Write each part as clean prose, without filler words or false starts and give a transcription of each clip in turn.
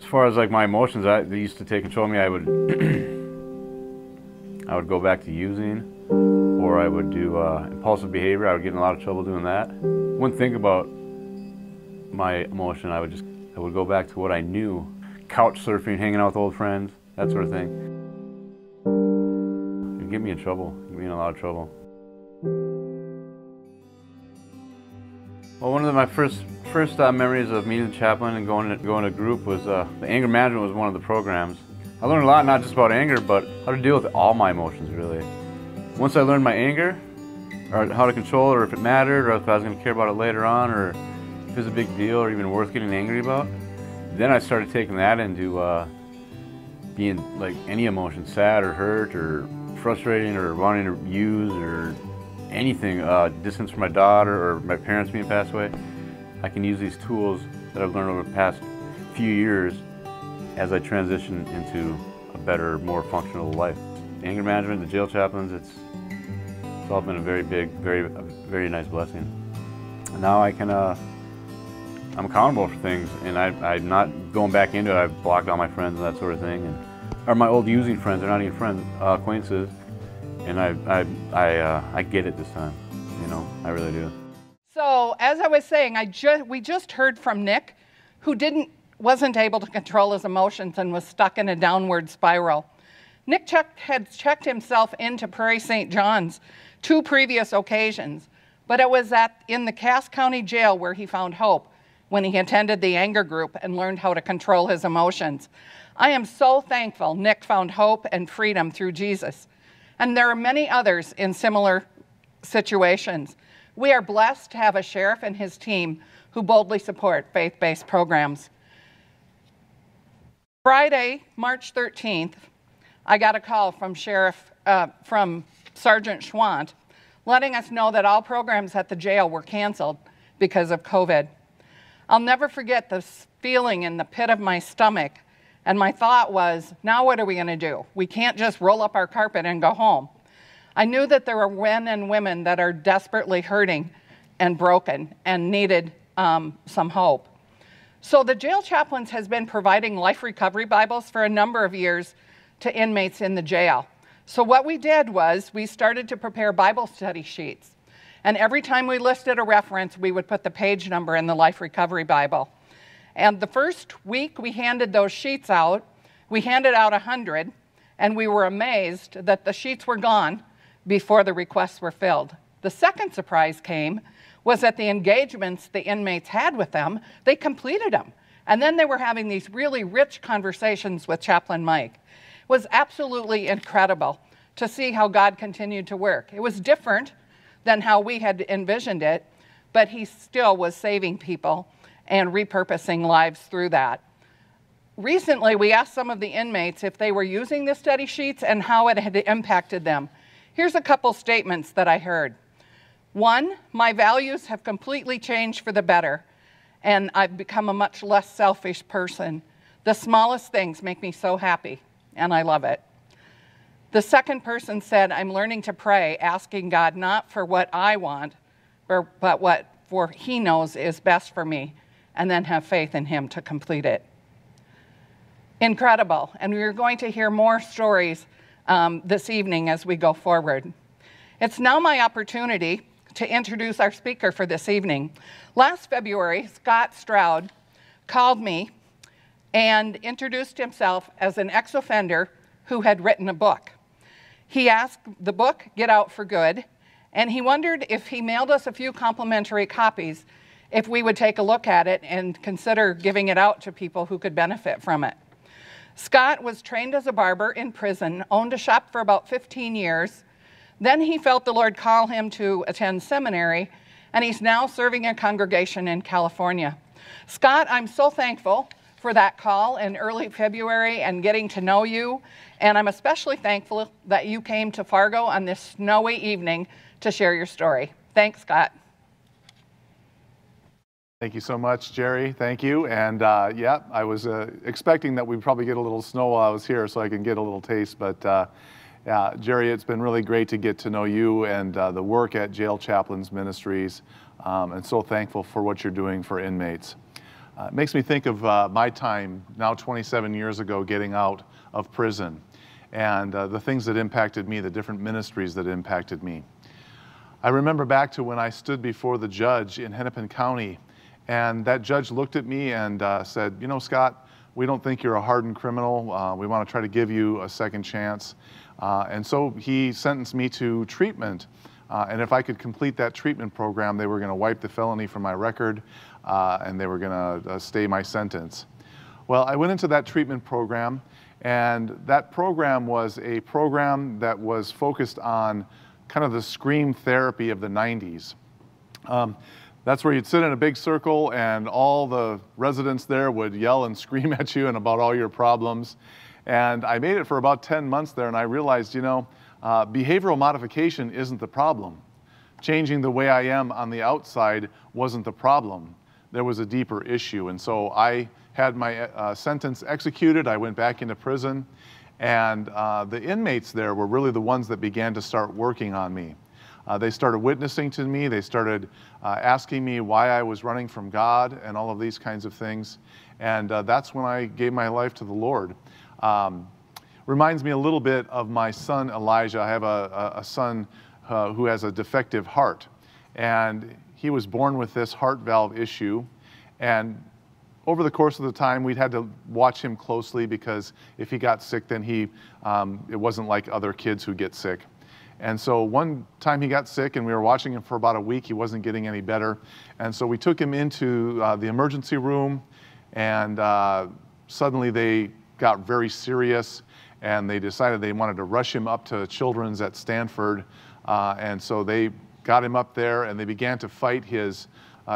As far as like my emotions, they used to take control of me. I would I would go back to using, or I would do impulsive behavior. I would get in a lot of trouble doing that. Wouldn't think about my emotion. I would go back to what I knew. Couch surfing, hanging out with old friends, that sort of thing. It would get me in trouble, get me in a lot of trouble. Well, one of my first memories of meeting the chaplain and going to group was the anger management was one of the programs. I learned a lot, not just about anger, but how to deal with all my emotions, really. Once I learned my anger, or how to control it, or if it mattered, or if I was going to care about it later on, or if it was a big deal, or even worth getting angry about, then I started taking that into being like any emotion, sad or hurt or frustrating or wanting to use or anything, distance from my daughter or my parents being passed away. I can use these tools that I've learned over the past few years as I transition into a better, more functional life. Anger management, the jail chaplains, it's all been a very big, very nice blessing. And now I can, I'm accountable for things, and I'm not going back into it. I've blocked all my friends and that sort of thing, or my old using friends. They're not even friends, acquaintances, and I get it this time. You know, I really do. So as I was saying, we just heard from Nick, who wasn't able to control his emotions and was stuck in a downward spiral. Nick had checked himself into Prairie St. John's 2 previous occasions, but it was in the Cass County Jail where he found hope when he attended the anger group and learned how to control his emotions. I am so thankful Nick found hope and freedom through Jesus. And there are many others in similar situations. We are blessed to have a sheriff and his team who boldly support faith-based programs. Friday, March 13th, I got a call from Sergeant Schwant letting us know that all programs at the jail were canceled because of COVID. I'll never forget this feeling in the pit of my stomach, and my thought was, now what are we going to do? We can't just roll up our carpet and go home. I knew that there were men and women that are desperately hurting and broken and needed some hope. So the jail chaplains has been providing life recovery Bibles for a number of years to inmates in the jail. So what we did was we started to prepare Bible study sheets. And every time we listed a reference, we would put the page number in the Life Recovery Bible. And the first week we handed those sheets out, we handed out 100, and we were amazed that the sheets were gone before the requests were filled. The second surprise was that the engagements the inmates had with them, they completed them. And then they were having these really rich conversations with Chaplain Mike. It was absolutely incredible to see how God continued to work. It was different than how we had envisioned it, but he still was saving people and repurposing lives through that. Recently, we asked some of the inmates if they were using the study sheets and how it had impacted them. Here's a couple statements that I heard. 1, my values have completely changed for the better, and I've become a much less selfish person. The smallest things make me so happy, and I love it. The second person said, I'm learning to pray, asking God not for what I want, but what he knows is best for me, and then have faith in him to complete it. Incredible, and we're going to hear more stories this evening as we go forward. It's now my opportunity to introduce our speaker for this evening. Last February, Scott Stroud called me and introduced himself as an ex-offender who had written a book. He asked the book, Get Out for Good, and he wondered if he mailed us a few complimentary copies, if we would take a look at it and consider giving it out to people who could benefit from it. Scott was trained as a barber in prison, owned a shop for about 15 years. Then he felt the Lord call him to attend seminary, and he's now serving a congregation in California. Scott, I'm so thankful for that call in early February and getting to know you, and I'm especially thankful that you came to Fargo on this snowy evening to share your story. Thanks, Scott. Thank you so much, Jerry. Thank you. And yeah, I was expecting that we'd probably get a little snow while I was here so I can get a little taste. But yeah, Jerry, it's been really great to get to know you and the work at Jail Chaplains Ministries. And so thankful for what you're doing for inmates. It makes me think of my time, now 27 years ago, getting out of prison, and the things that impacted me, the different ministries that impacted me. I remember back to when I stood before the judge in Hennepin County, and that judge looked at me and said, you know, Scott, we don't think you're a hardened criminal. We want to try to give you a second chance. And so he sentenced me to treatment. And if I could complete that treatment program, they were going to wipe the felony from my record, and they were going to stay my sentence. Well, I went into that treatment program, and that program was a program that was focused on kind of the scream therapy of the 90s. That's where you'd sit in a big circle and all the residents there would yell and scream at you and about all your problems. And I made it for about 10 months there, and I realized, you know, behavioral modification isn't the problem. Changing the way I am on the outside wasn't the problem. There was a deeper issue. And so I had my sentence executed. I went back into prison, and the inmates there were really the ones that began to start working on me. They started witnessing to me. They started asking me why I was running from God and all of these kinds of things. And that's when I gave my life to the Lord. Reminds me a little bit of my son Elijah. I have a son who has a defective heart. And he was born with this heart valve issue. And over the course of the time, we'd had to watch him closely, because if he got sick, then it wasn't like other kids who get sick. And so one time he got sick, and we were watching him for about a week. He wasn't getting any better. And so we took him into the emergency room, and suddenly they got very serious, and they decided they wanted to rush him up to Children's at Stanford. And so they got him up there, and they began to fight his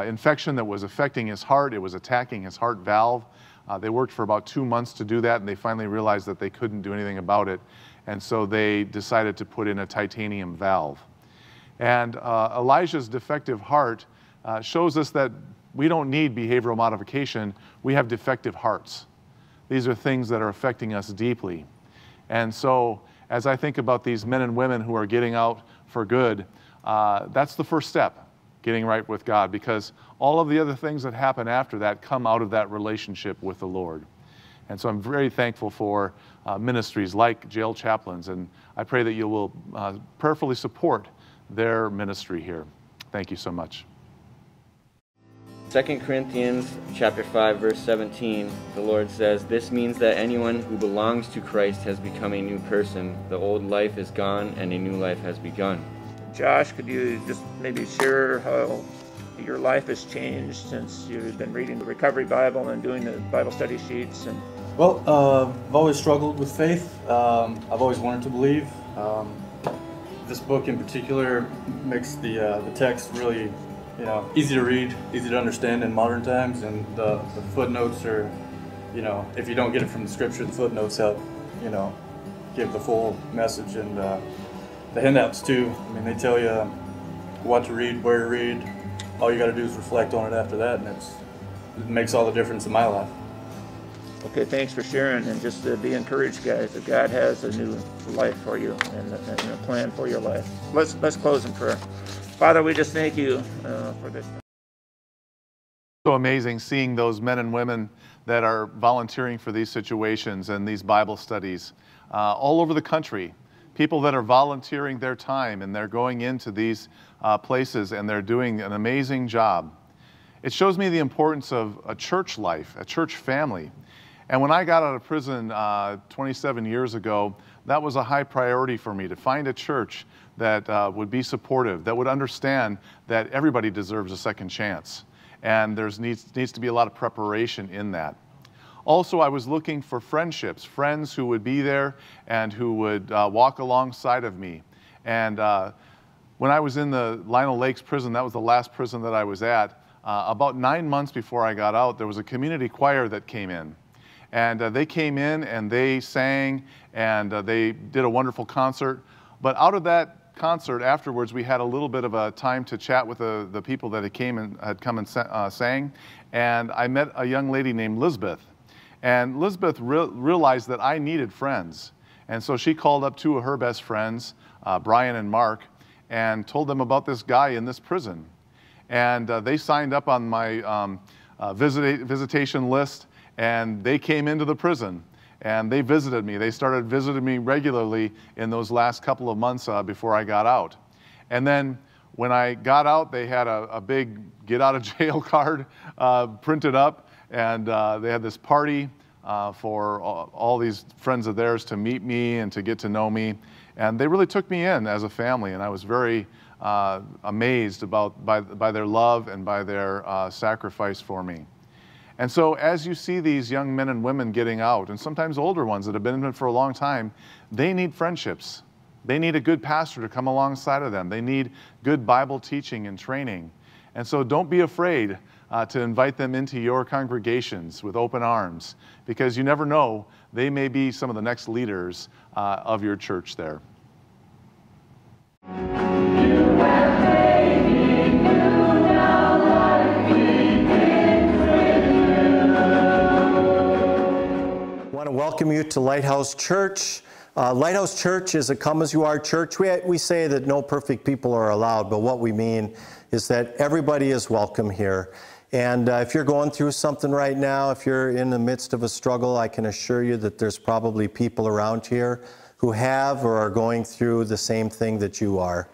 infection that was affecting his heart. It was attacking his heart valve. They worked for about 2 months to do that, and they finally realized that they couldn't do anything about it. And so they decided to put in a titanium valve. And Elijah's defective heart shows us that we don't need behavioral modification. We have defective hearts. These are things that are affecting us deeply. And so as I think about these men and women who are getting out for good, that's the first step, getting right with God, because all of the other things that happen after that come out of that relationship with the Lord. And so I'm very thankful for ministries like jail chaplains, and I pray that you will prayerfully support their ministry here. Thank you so much. 2 Corinthians chapter 5, verse 17, the Lord says, "This means that anyone who belongs to Christ has become a new person. The old life is gone and a new life has begun." Josh, could you just maybe share how your life has changed since you've been reading the Recovery Bible and doing the Bible study sheets? And well, I've always struggled with faith. I've always wanted to believe. This book in particular makes the text really, easy to read, easy to understand in modern times, and the footnotes are, if you don't get it from the scripture, the footnotes help, give the full message, and the handouts too. I mean, they tell you what to read, where to read. All you got to do is reflect on it after that, and it makes all the difference in my life. Okay, thanks for sharing, and just be encouraged, guys, that God has a new life for you and a plan for your life. Let's close in prayer. Father, we just thank you for this. So amazing seeing those men and women that are volunteering for these situations and these Bible studies all over the country. People that are volunteering their time, and they're going into these places, and they're doing an amazing job. It shows me the importance of a church life, a church family. And when I got out of prison 27 years ago, that was a high priority for me, to find a church that would be supportive, that would understand that everybody deserves a second chance. And there needs to be a lot of preparation in that. Also, I was looking for friendships, friends who would be there and who would walk alongside of me. And when I was in the Lionel Lakes prison, that was the last prison that I was at, about 9 months before I got out, there was a community choir that came in. And they came in and they sang, and they did a wonderful concert. But out of that concert afterwards, we had a little bit of a time to chat with the people that had come and sang. And I met a young lady named Lisbeth. And Lisbeth realized that I needed friends. And so she called up two of her best friends, Brian and Mark, and told them about this guy in this prison. And they signed up on my visitation list, and they came into the prison and they visited me. They started visiting me regularly in those last couple of months before I got out. And then when I got out, they had a big get out of jail card printed up, and they had this party for all these friends of theirs to meet me and to get to know me. And they really took me in as a family, and I was very amazed by their love and by their sacrifice for me. And so as you see these young men and women getting out, and sometimes older ones that have been in it for a long time, they need friendships. They need a good pastor to come alongside of them. They need good Bible teaching and training. And so don't be afraid to invite them into your congregations with open arms, because you never know, they may be some of the next leaders of your church there. I want to welcome you to Lighthouse Church. Lighthouse Church is a come-as-you-are church. We say that no perfect people are allowed, but what we mean is that everybody is welcome here. And if you're going through something right now, if you're in the midst of a struggle, I can assure you that there's probably people around here who have or are going through the same thing that you are.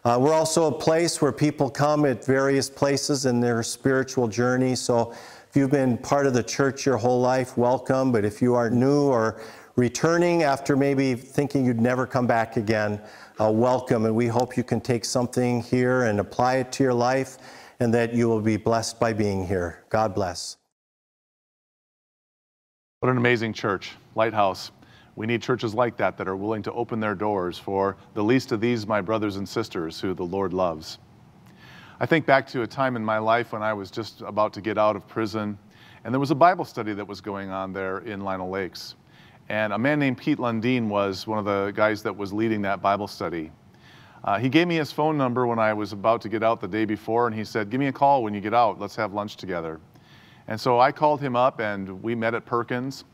We're also a place where people come at various places in their spiritual journey. So if you've been part of the church your whole life, welcome. But if you are new or returning after maybe thinking you'd never come back again, welcome. And we hope you can take something here and apply it to your life, and that you will be blessed by being here. God bless. What an amazing church, Lighthouse. We need churches like that are willing to open their doors for the least of these, my brothers and sisters, who the Lord loves. I think back to a time in my life when I was just about to get out of prison, and there was a Bible study that was going on there in Lino Lakes. And a man named Pete Lundeen was one of the guys that was leading that Bible study. He gave me his phone number when I was about to get out the day before, and he said, give me a call when you get out, let's have lunch together. And so I called him up, and we met at Perkins,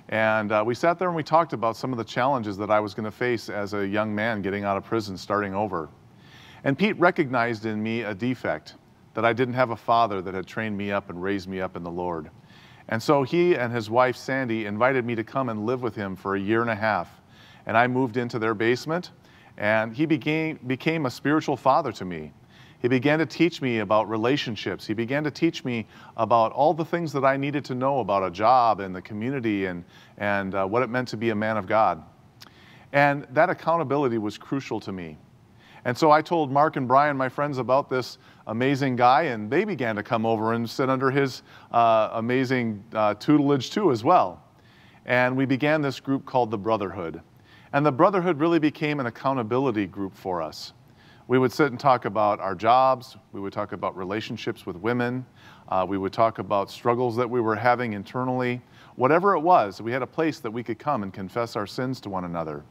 and we sat there and we talked about some of the challenges that I was going to face as a young man getting out of prison, starting over. And Pete recognized in me a defect, that I didn't have a father that had trained me up and raised me up in the Lord. And so he and his wife, Sandy, invited me to come and live with him for a year and a half. And I moved into their basement, and he became a spiritual father to me. He began to teach me about relationships. He began to teach me about all the things that I needed to know about a job and the community and what it meant to be a man of God. And that accountability was crucial to me. And so I told Mark and Brian, my friends, about this amazing guy, and they began to come over and sit under his amazing tutelage too as well. And we began this group called the Brotherhood. And the Brotherhood really became an accountability group for us. We would sit and talk about our jobs, we would talk about relationships with women, we would talk about struggles that we were having internally. Whatever it was, we had a place that we could come and confess our sins to one another.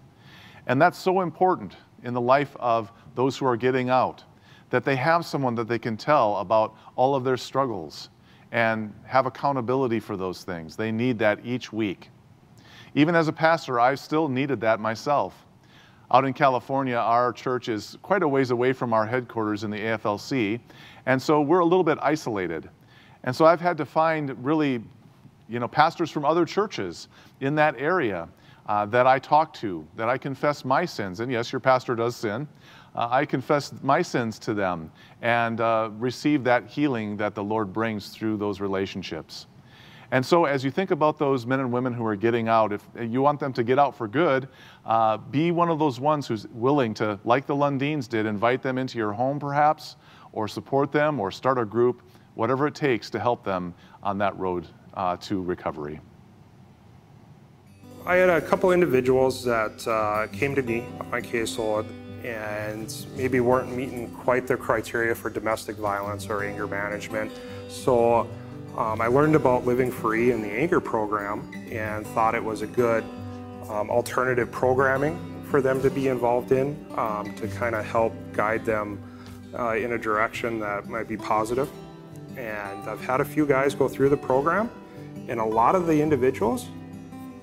And that's so important in the life of those who are getting out, that they have someone that they can tell about all of their struggles and have accountability for those things. They need that each week. Even as a pastor, I still needed that myself. Out in California, our church is quite a ways away from our headquarters in the AFLC, and so we're a little bit isolated. And so I've had to find really, pastors from other churches in that area that I talk to, that I confess my sins. And yes, your pastor does sin. I confess my sins to them and receive that healing that the Lord brings through those relationships. And so as you think about those men and women who are getting out, if you want them to get out for good, be one of those ones who's willing to, like the Lundeens did, invite them into your home perhaps, or support them, or start a group, whatever it takes to help them on that road to recovery. I had a couple individuals that came to me on my caseload and maybe weren't meeting quite their criteria for domestic violence or anger management. So I learned about Living Free in the anger program and thought it was a good alternative programming for them to be involved in to kind of help guide them in a direction that might be positive. And I've had a few guys go through the program, and a lot of the individuals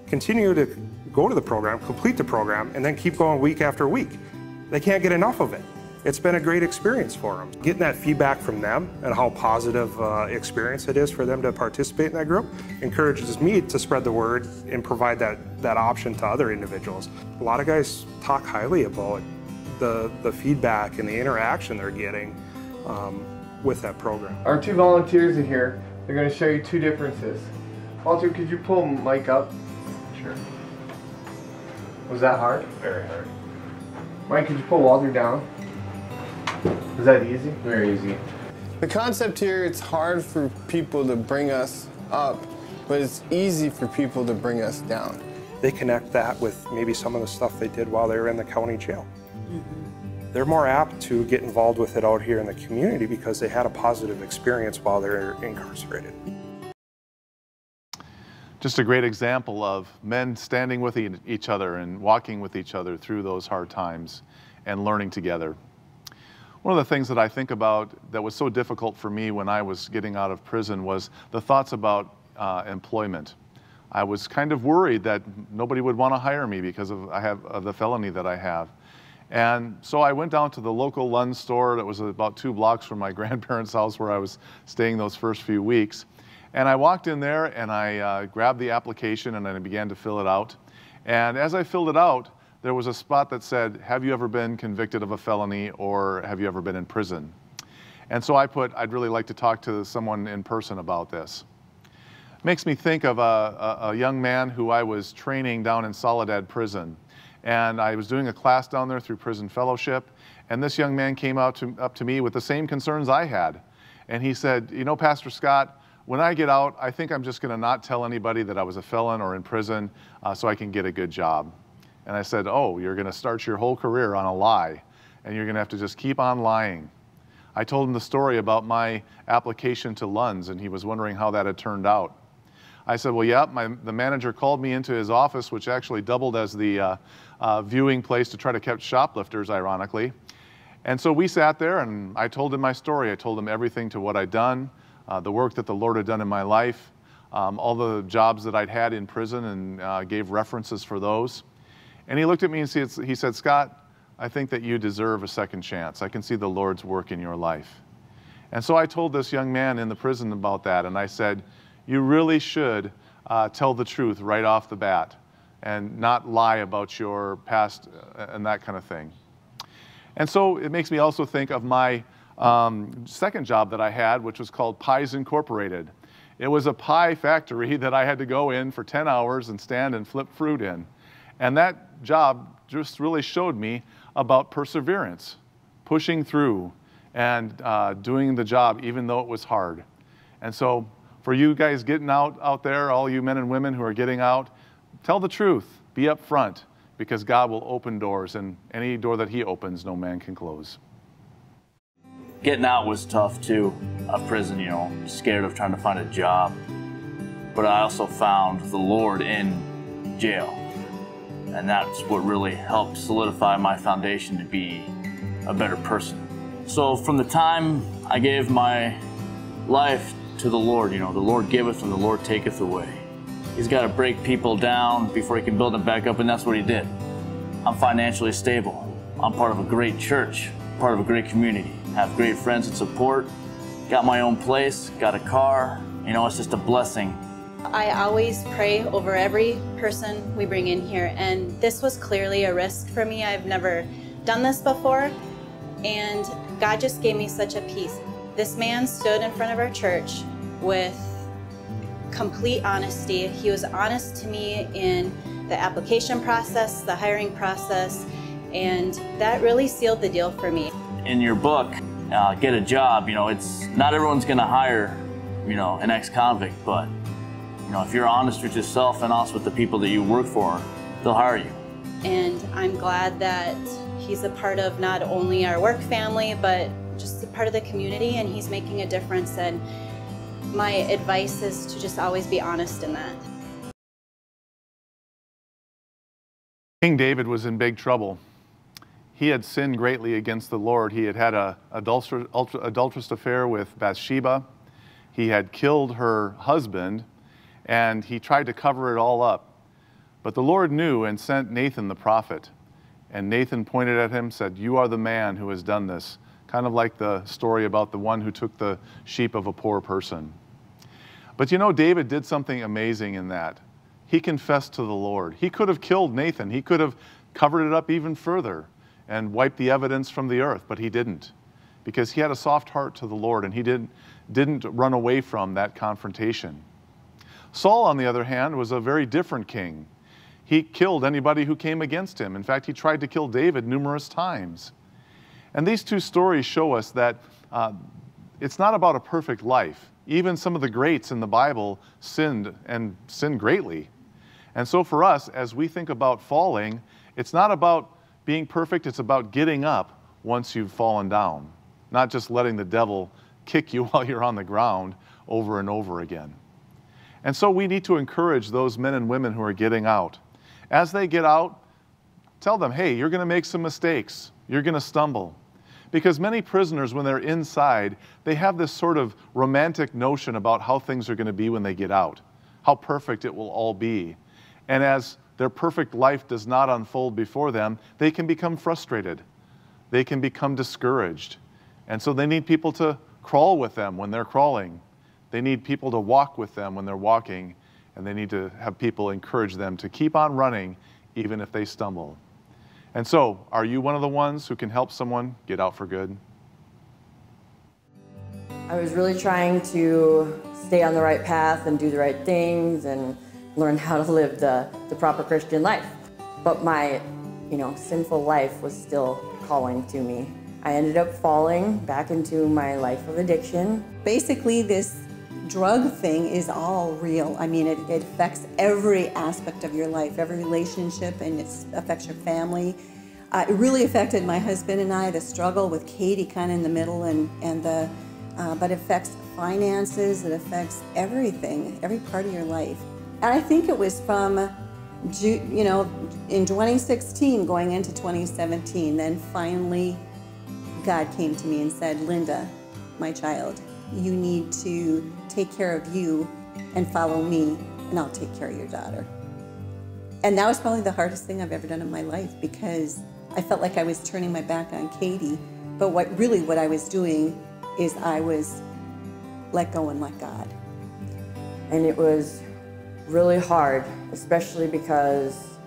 continue to go to the program, complete the program, and then keep going week after week. They can't get enough of it. it's been a great experience for them. Getting that feedback from them and how positive experience it is for them to participate in that group encourages me to spread the word and provide that option to other individuals. A lot of guys talk highly about the feedback and the interaction they're getting with that program. Our two volunteers are here. They're going to show you two differences. Walter, could you pull Mike up? Sure. Was that hard? Very hard. Mike, could you pull Walter down? Was that easy? Very easy. The concept here, it's hard for people to bring us up, but it's easy for people to bring us down. They connect that with maybe some of the stuff they did while they were in the county jail. They're more apt to get involved with it out here in the community because they had a positive experience while they're incarcerated. Just a great example of men standing with each other and walking with each other through those hard times and learning together. One of the things that I think about that was so difficult for me when I was getting out of prison was the thoughts about employment. I was kind of worried that nobody would want to hire me because of the felony that I have. And so I went down to the local Lund store that was about 2 blocks from my grandparents' house where I was staying those first few weeks. And I walked in there and I grabbed the application and I began to fill it out. And as I filled it out, there was a spot that said, have you ever been convicted of a felony or have you ever been in prison? And so I put, I'd really like to talk to someone in person about this. Makes me think of a young man who I was training down in Soledad Prison. And I was doing a class down there through Prison Fellowship. And this young man came up to me with the same concerns I had. And he said, you know, Pastor Scott, when I get out, I think I'm just going to not tell anybody that I was a felon or in prison so I can get a good job. And I said, oh, you're going to start your whole career on a lie, and you're going to have to just keep on lying. I told him the story about my application to Lund's, and he was wondering how that had turned out. I said, well, yeah, the manager called me into his office, which actually doubled as the viewing place to try to catch shoplifters, ironically. And so we sat there, and I told him my story. I told him everything to what I'd done, the work that the Lord had done in my life, all the jobs that I'd had in prison, and gave references for those. And he looked at me and he said, Scott, I think that you deserve a second chance. I can see the Lord's work in your life. And so I told this young man in the prison about that, and I said, you really should tell the truth right off the bat and not lie about your past and that kind of thing. And so it makes me also think of my second job that I had, which was called Pies Incorporated. It was a pie factory that I had to go in for 10 hours and stand and flip fruit in. And that job just really showed me about perseverance, pushing through and doing the job even though it was hard. And so for you guys getting out there, all you men and women who are getting out, tell the truth, be upfront, because God will open doors, and any door that He opens, no man can close. Getting out was tough too, of prison, you know, scared of trying to find a job. But I also found the Lord in jail. And that's what really helped solidify my foundation to be a better person. So from the time I gave my life to the Lord, you know, the Lord giveth and the Lord taketh away. He's got to break people down before He can build them back up, and that's what He did. I'm financially stable. I'm part of a great church, part of a great community, have great friends and support, got my own place, got a car. You know, it's just a blessing. I always pray over every person we bring in here, and this was clearly a risk for me. I've never done this before, and God just gave me such a peace. This man stood in front of our church with complete honesty. He was honest to me in the application process, the hiring process, and that really sealed the deal for me. In your book, Get a Job, you know, it's not everyone's going to hire, you know, an ex-convict, but you know, if you're honest with yourself and honest with the people that you work for, they'll hire you. And I'm glad that he's a part of not only our work family, but just a part of the community, and he's making a difference. And my advice is to just always be honest in that. King David was in big trouble. He had sinned greatly against the Lord. He had had an adulterous affair with Bathsheba. He had killed her husband, and he tried to cover it all up. But the Lord knew and sent Nathan the prophet. And Nathan pointed at him, said, "You are the man who has done this." Kind of like the story about the one who took the sheep of a poor person. But you know, David did something amazing in that. He confessed to the Lord. He could have killed Nathan. He could have covered it up even further and wiped the evidence from the earth, but he didn't, because he had a soft heart to the Lord, and he didn't run away from that confrontation. Saul, on the other hand, was a very different king. He killed anybody who came against him. In fact, he tried to kill David numerous times. And these two stories show us that it's not about a perfect life. Even some of the greats in the Bible sinned, and sinned greatly. And so for us, as we think about falling, it's not about being perfect, it's about getting up once you've fallen down, not just letting the devil kick you while you're on the ground over and over again. And so we need to encourage those men and women who are getting out. As they get out, tell them, hey, you're going to make some mistakes. You're going to stumble. Because many prisoners, when they're inside, they have this sort of romantic notion about how things are going to be when they get out, how perfect it will all be. And as their perfect life does not unfold before them, they can become frustrated. They can become discouraged. And so they need people to crawl with them when they're crawling. They need people to walk with them when they're walking. And they need to have people encourage them to keep on running even if they stumble. And so, are you one of the ones who can help someone get out for good? I was really trying to stay on the right path and do the right things and learn how to live the proper Christian life. But my, sinful life was still calling to me. I ended up falling back into my life of addiction. Basically, this drug thing is all real. I mean, it affects every aspect of your life, every relationship, and it affects your family. It really affected my husband and I, the struggle with Katie kind of in the middle, but it affects finances, it affects everything, every part of your life. And I think it was from, in 2016 going into 2017, then finally God came to me and said, "Linda, my child, you need to take care of you and follow me, and I'll take care of your daughter." And that was probably the hardest thing I've ever done in my life, because I felt like I was turning my back on Katie, but what I was doing is I was let go and let God. And it was really hard, especially because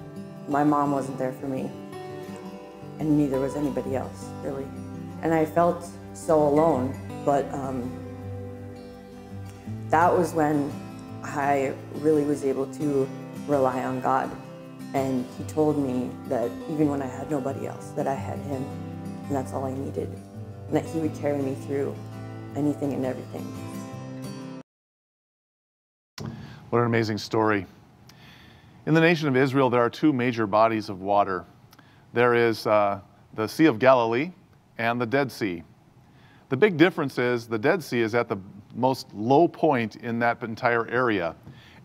my mom wasn't there for me, and neither was anybody else, really. And I felt so alone, but that was when I really was able to rely on God. And He told me that even when I had nobody else, that I had Him, and that's all I needed, and that He would carry me through anything and everything. What an amazing story. In the nation of Israel, there are two major bodies of water. There is the Sea of Galilee and the Dead Sea. The big difference is the Dead Sea is at the most low point in that entire area.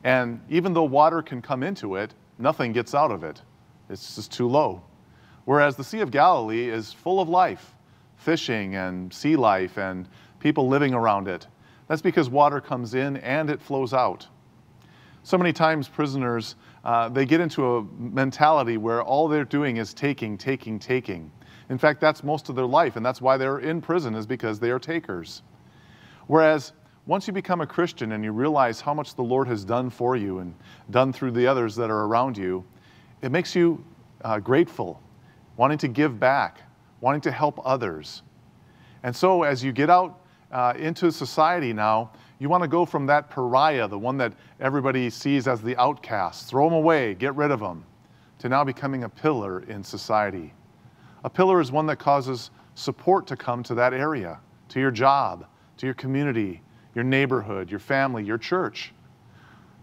And even though water can come into it, nothing gets out of it. It's just too low. Whereas the Sea of Galilee is full of life, fishing and sea life and people living around it. That's because water comes in and it flows out. So many times prisoners, they get into a mentality where all they're doing is taking. In fact, that's most of their life, and that's why they're in prison, is because they are takers. Whereas once you become a Christian and you realize how much the Lord has done for you and done through the others that are around you, it makes you grateful, wanting to give back, wanting to help others. And so as you get out into society now, you want to go from that pariah, the one that everybody sees as the outcast, throw them away, get rid of them, to now becoming a pillar in society. A pillar is one that causes support to come to that area, to your job, to your community, your neighborhood, your family, your church.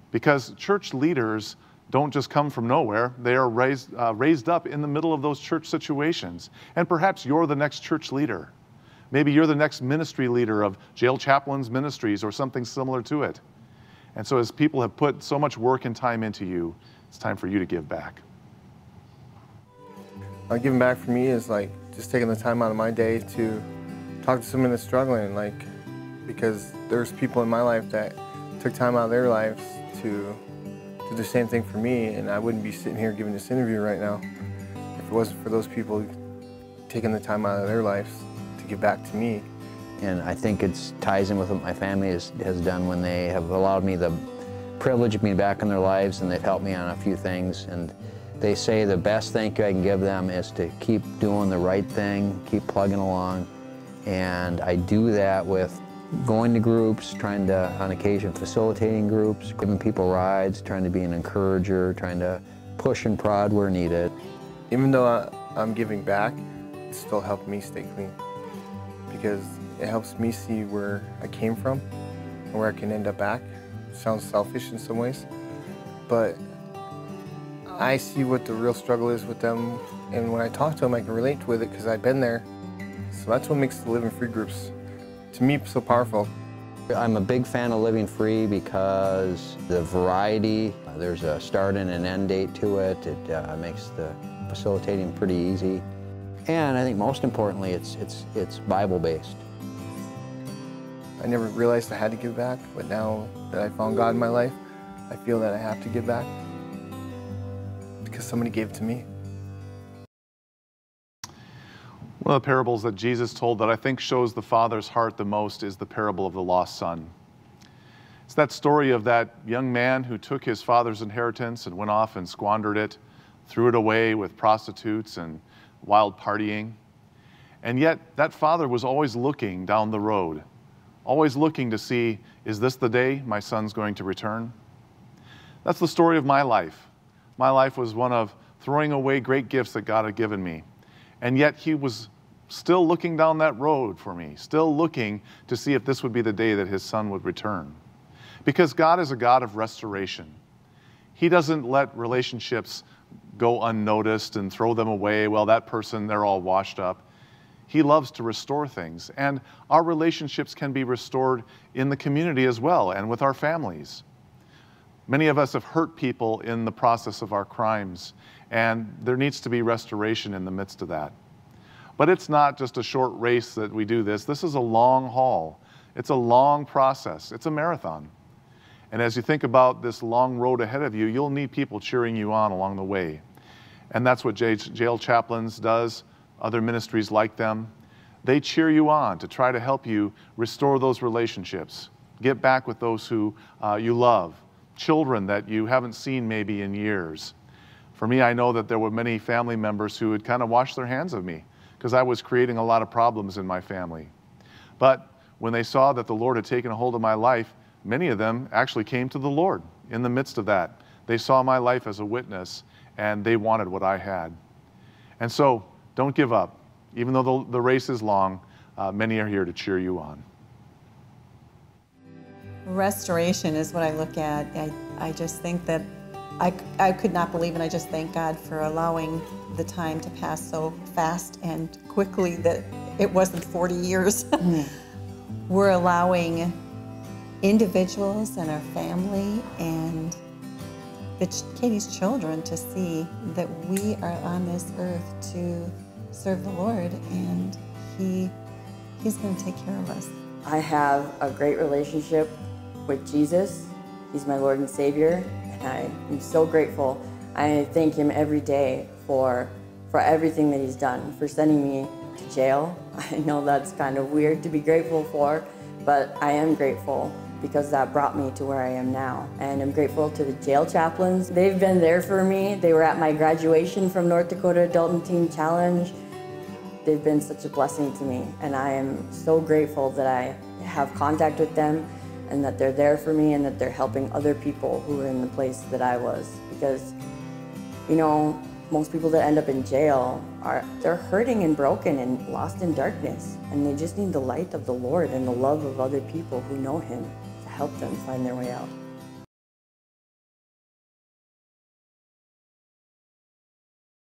Because church leaders don't just come from nowhere. They are raised up in the middle of those church situations. And perhaps you're the next church leader. Maybe you're the next ministry leader of Jail Chaplains Ministries or something similar to it. And so as people have put so much work and time into you, it's time for you to give back. Giving back for me is like just taking the time out of my day to talk to someone that's struggling, because there's people in my life that took time out of their lives to do the same thing for me, and I wouldn't be sitting here giving this interview right now if it wasn't for those people taking the time out of their lives to give back to me. And I think it ties in with what my family has done when they have allowed me the privilege of being back in their lives, and they've helped me on a few things. And they say the best thank you I can give them is to keep doing the right thing, keep plugging along. And I do that with going to groups, trying to, on occasion, facilitating groups, giving people rides, trying to be an encourager, trying to push and prod where needed. Even though I'm giving back, it still helped me stay clean, because it helps me see where I came from and where I can end up back. It sounds selfish in some ways, but I see what the real struggle is with them, and when I talk to them, I can relate with it because I've been there. So that's what makes the Living Free groups, to me, so powerful. I'm a big fan of Living Free because the variety, there's a start and an end date to it. It makes the facilitating pretty easy. And I think most importantly, it's Bible-based. I never realized I had to give back, but now that I found God in my life, I feel that I have to give back because somebody gave to me. One of the parables that Jesus told that I think shows the Father's heart the most is the parable of the lost son. It's that story of that young man who took his father's inheritance and went off and squandered it, threw it away with prostitutes and wild partying. And yet that father was always looking down the road, always looking to see, is this the day my son's going to return? That's the story of my life. My life was one of throwing away great gifts that God had given me. And yet he was still looking down that road for me, still looking to see if this would be the day that his son would return. Because God is a God of restoration. He doesn't let relationships go unnoticed and throw them away. Well, that person, they're all washed up. He loves to restore things. And our relationships can be restored in the community as well and with our families. Many of us have hurt people in the process of our crimes, and there needs to be restoration in the midst of that. But it's not just a short race that we do this. This is a long haul. It's a long process. It's a marathon. And as you think about this long road ahead of you, you'll need people cheering you on along the way. And that's what jail chaplains does, other ministries like them. They cheer you on to try to help you restore those relationships, get back with those who you love, children that you haven't seen maybe in years. For me, I know that there were many family members who had kind of washed their hands of me because I was creating a lot of problems in my family. But when they saw that the Lord had taken a hold of my life, many of them actually came to the Lord in the midst of that. They saw my life as a witness, and they wanted what I had. And so, don't give up. Even though the race is long, many are here to cheer you on. Restoration is what I look at. I just think that I could not believe, and I just thank God for allowing the time to pass so fast and quickly that it wasn't 40 years. We're allowing individuals and our family and Katie's children to see that we are on this earth to serve the Lord, and He's going to take care of us. I have a great relationship with Jesus. He's my Lord and Savior, and I am so grateful. I thank Him every day for everything that He's done, for sending me to jail. I know that's kind of weird to be grateful for, but I am grateful because that brought me to where I am now. And I'm grateful to the jail chaplains. They've been there for me. They were at my graduation from North Dakota Adult and Teen Challenge. They've been such a blessing to me, and I am so grateful that I have contact with them and that they're there for me and that they're helping other people who are in the place that I was. Because, you know, most people that end up in jail they're hurting and broken and lost in darkness, and they just need the light of the Lord and the love of other people who know Him to help them find their way out.